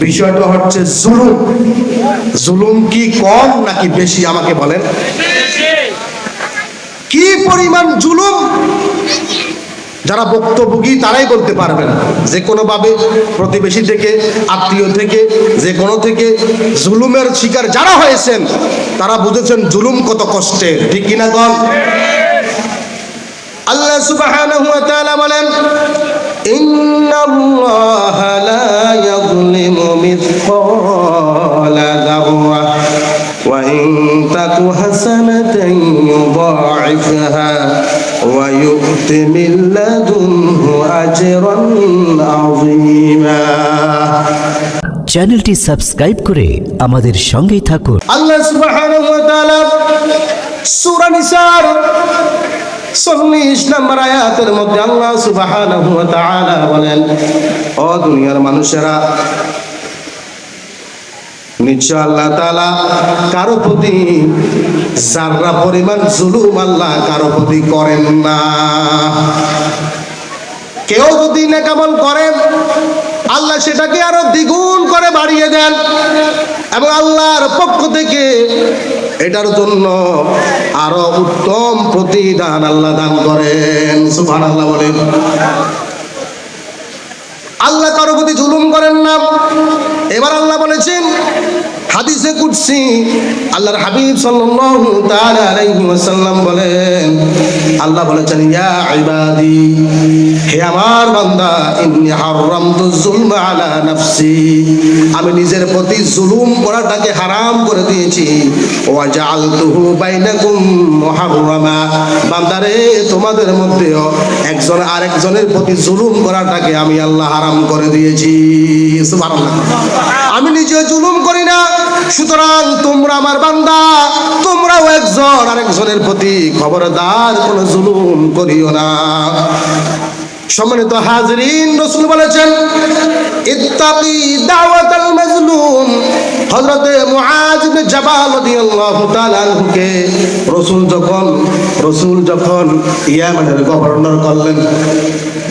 বিষয়টা হচ্ছে জুলুম। জুলুম কি কম নাকি বেশি আমাকে বলেন? কি পরিমাণ জুলুম যারা ভুক্তভোগী তারাই বলতে পারবেন। যে কোনোভাবে প্রতিবেশী থেকে, আত্মীয় থেকে, যে কোনো থেকে জুলুমের শিকার যারা হয়েছেন তারা বুঝেছেন জুলুম কত কষ্টের, ঠিক কিনা বল? আল্লাহ সুবহানাহু ওয়া তাআলা বলেন, ইন্নাল্লাহা লা ইয়াযলিমু মিসকালা যাররা ওয়া ইন তাকু হাসানাতান ইউদাইফহা ওয়া ইউ'তি মিন লাদুনহু আজরান আযীমা। চ্যানেলটি সাবস্ক্রাইব করে আমাদের সঙ্গেই থাকুন। আল্লাহ সুবহানাহু ওয়া তাআলা সূরা নিসার ৪০ নম্বর আয়াতের মধ্যে আল্লাহ সুবহানাহু ওয়া তাআলা বলেন, ও দুনিয়ার মানুষেরা, নিশ্চয় আল্লাহ তাআলা কারো প্রতি যারা পরিমাণ জুলুম আল্লাহ কারো প্রতি করেন না। কেউ যদি নেকামল করে আল্লাহ সেটাকে আরো দ্বিগুণ করে বাড়িয়ে দেন এবং আল্লাহর পক্ষ থেকে এটার জন্য আরো উত্তম প্রতিদান আল্লাহ দান করেন। সুবহানাল্লাহ বলেন। আল্লাহ কারো প্রতি জুলুম করেন না। এবার আল্লাহ বলেছেন হাদিসে কুদসি, আল্লাহর হাবিব সাল্লাল্লাহু তাআলা আলাইহি ওয়াসাল্লাম বলেন, আল্লাহ বলেছেন, ইয়া ইবাদি, হে আমার বান্দা, ইন্নী হারামতু যুলমা আলা নাফসি, আমি নিজের প্রতি জুলুম করাটাকে হারাম করে দিয়েছি। ওয়া জাআলতুহু বাইনাকুম মুহাররামা, বান্দারে তোমাদের মধ্যেও একজন আরেকজনের প্রতি জুলুম করাটাকে আমি আল্লাহ হারাম করে দিয়েছি। সুবহানাল্লাহ। আমি নিজে জুলুম করি না, সুতরাং তোমরা আমার বান্দা, তোমরাও একজন আরেকজনের প্রতি খবরদার কোনো জুলুম করিও না। সম্মানিত হাজরিন, রাসূল বলেছেন, ইত্তাকি দাওয়াতাল মাজলুম। হযরতে মুআজ ইবনে জাবাল রাদিয়াল্লাহু তাআলা আনহুকে রাসূল যখন ইয়ামানের গভর্নর করলেন,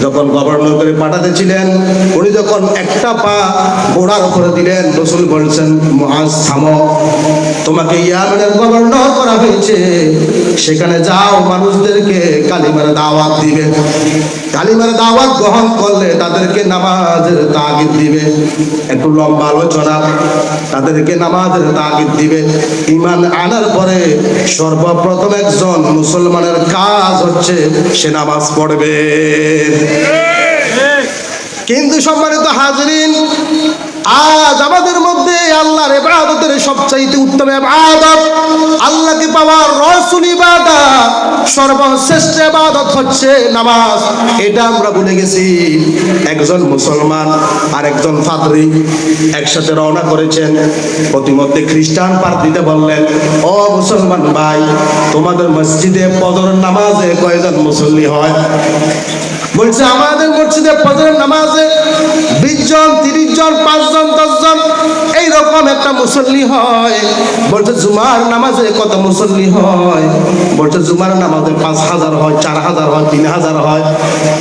যখন গভর্নর করে পাঠাতে ছিলেন, উনি যখন একটা পা ঘোড়ার উপরে দিলেন, রাসূল বলছেন, মুআজ থামো, তোমাকে ইয়ামানের গভর্নর করা হয়েছে, সেখানে যাও, মানুষদেরকে কালিমার দাওয়াত দিবে। কালিমার দাওয়াত গ্রহণ করলে তাদেরকে নামাজের তাগিদ দিবে। একটু লম্বা আলোচনা, তাদেরকে নামাজের তাগিদ দিবে। ঈমান আনার পরে সর্বপ্রথম একজন মুসলমানের কাজ হচ্ছে সে নামাজ পড়বে। কিন্তু সম্মানিত হাজরিন, আজ আমাদের মধ্যে আল্লাহর ইবাদতের সবচাইতে উত্তম ইবাদত, আল্লাহকে পাওয়ার রসুল ইবাদত, সর্বশ্রেষ্ঠ ইবাদত হচ্ছে নামাজ। এটা আমরা ভুলে গেছি। একজন মুসলমান আর একজন পাদ্রী একসাথে রওনা করেছেন। প্রতিমধ্যে খ্রিস্টান পাদ্রীতে বললেন, ও মুসলমান ভাই, তোমাদের মসজিদে ফজর নামাজে কয়জন মুসল্লি হয়? বলছে, আমাদের মসজিদে ফজরের নামাজে 20 জন, 30 জন, 5 জন, 10 জন এইরকম একটা মুসল্লি হয়। বলছে, জুমার নামাজে কত মুসল্লি হয়? বলছে, জুমার নামাজে 5000 হয়, 4000 হয়, 3000 হয়।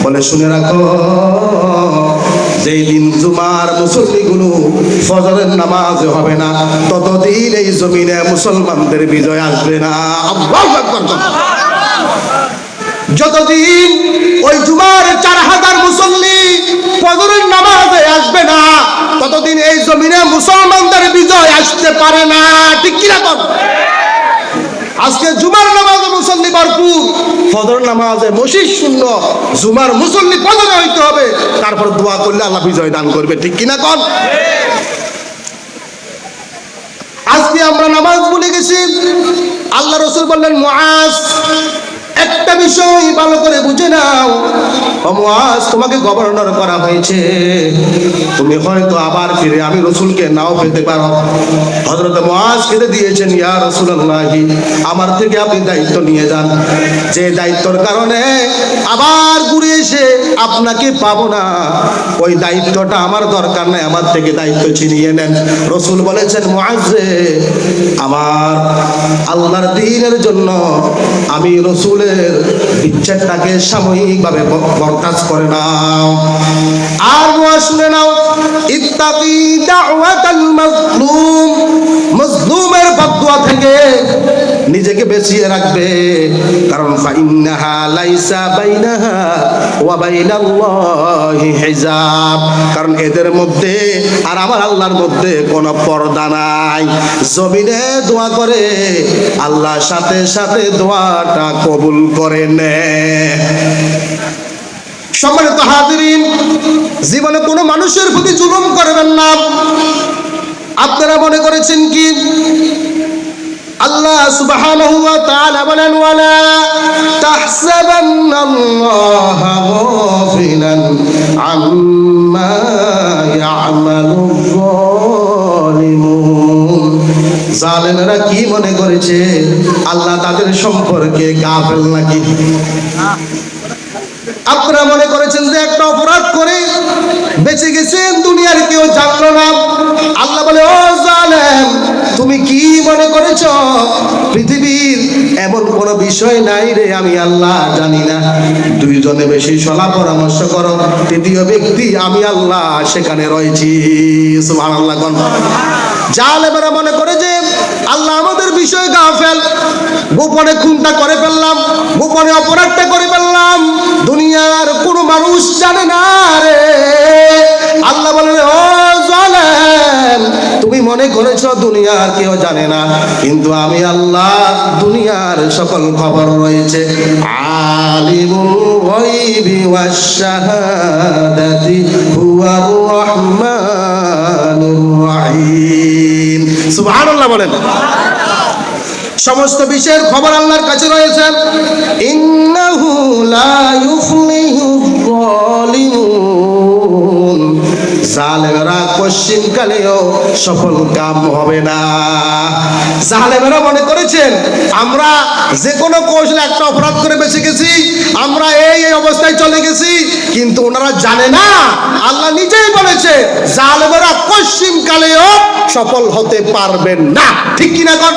বলে, শুনে রাখো, যেই দিন জুমার মুসল্লিগুলো ফজরের নামাজে হবে না, ততদিন এই জমিনে মুসলমানদের বিজয় আসবে না। আল্লাহু আকবার। যতদিন ওই জুমার 4000 মুসল্লি ফজরের নামাজে আসবে না, ততদিন এই জমিনে মুসলমানদের বিজয় আসতে পারে না, ঠিক কি না? আজকে জুমার নামাজে মুসল্লি ভরপুর, ফজর নামাজে মসজিদ শূন্য। জুমার মুসল্লি ফজরে হইতে হবে, তারপর দোয়া করলে আল্লাহ বিজয় দান করবে, ঠিক কি না? কোন আজকে আমরা নামাজ ভুলে গেছি। আল্লাহ রাসূল বললেন, মুআজ, একটা বিষয় ভালো করে বুঝে নাও, ও মুআজ, তোমাকে গভর্নর করা হয়েছে, তুমি হয়তো আবার ফিরে আমি রাসূলকে নাও পেতে পারো। হযরত মুআজ কেঁদে দিয়েছেন, ইয়া রাসূলুল্লাহ, আমার থেকে আপনি দায়িত্ব নিয়ে যান, যে দায়িত্বের কারণে আবার ঘুরে এসে আপনাকে পাবো না, ওই দায়িত্বটা আমার দরকার নাই, আমার থেকে দায়িত্ব ছিনিয়ে নেন। রাসূল বলেছেন, মুআজ রে, আমার আল্লাহর দ্বীনের জন্য আমি রাসূল রাসূলের বিচ্ছেদটাকে সাময়িকভাবে বরদাস্ত করে নাও। আর শুনে নাও, ইত্তাকি দাওয়াতাল মাজলুম, মাজলুমের বদদুয়া থেকে নিজেকে বাঁচিয়ে রাখবে। কারণ ফাইন্নাহা লাইসা বাইনাহা ওয়া বাইনাল্লাহি হিজাব, কারণ এদের মধ্যে আর আমার আল্লাহর মধ্যে কোনো পর্দা নাই। জমিনে দোয়া করে, আল্লাহর সাথে সাথে দোয়াটা কবুল করে নেয়। সম্মানিত হাজিরিন, জীবনে কোনো মানুষের প্রতি জুলুম করবেন না। আপনারা মনে করেছেন কি আল্লাহ সুবহানাহু ওয়া তাআলা বলেন, ওয়ালা তাহসাবান্নাল্লাহা গাফিলান আম্মা ইয়ামালুয যালিমুন। জালেমেরা কি মনে করেছে আল্লাহ তাদের সম্পর্কে গাফেল নাকি? আপনারা মনে করেছেন যে একটা অপরাধ করে বেঁচে গেছেন, দুনিয়ার কেউ জানলো না। আল্লাহ বলে, ও জালেম, তুমি কি মনে করেছ পৃথিবীর এমন কোন বিষয় নাই রে আমি আল্লাহ জানি না? দুইজনে বেশি সলা পরামর্শ করো, তৃতীয় ব্যক্তি আমি আল্লাহ সেখানে রয়েছি। সুবহানাল্লাহ। জালেমেরা মনে করে যে আল্লাহ আমাদের বিষয়ে গাফেল, গোপনে খুনটা করে ফেললাম, গোপনে অপরাধটা করে ফেললাম, দুনিয়ার কোনো মানুষ জানে না রে। আল্লাহ বলেন, ও জালেম, তুমি মনে করেছো দুনিয়ার কেউ জানে না, কিন্তু আমি আল্লাহ দুনিয়ার সকল খবর রয়েছে। আলিমুল গায়বি ওয়াশ শাহাদাতি হুয়ার রহমানুর রহিম। সুবহানাল্লাহ বলেন। সমস্ত বিষয়ের খবর আল্লাহর কাছে রয়েছে। ইন্নাহু লা ইউফলিহুয যালিমুন, জালেমেরা পশ্চিমকালেও সফল কাম হবে না। জালেমেরা মনে করেছেন আমরা যে কোনো কৌশলে একটা অপরাধ করে বেঁচে গেছি, আমরা এই অবস্থায় চলে গেছি, কিন্তু ওনারা জানে না আল্লাহ নিজেই বলেছে জালেমেরা পশ্চিমকালেও সফল হতে পারবেন না। ঠিক কিনা কর?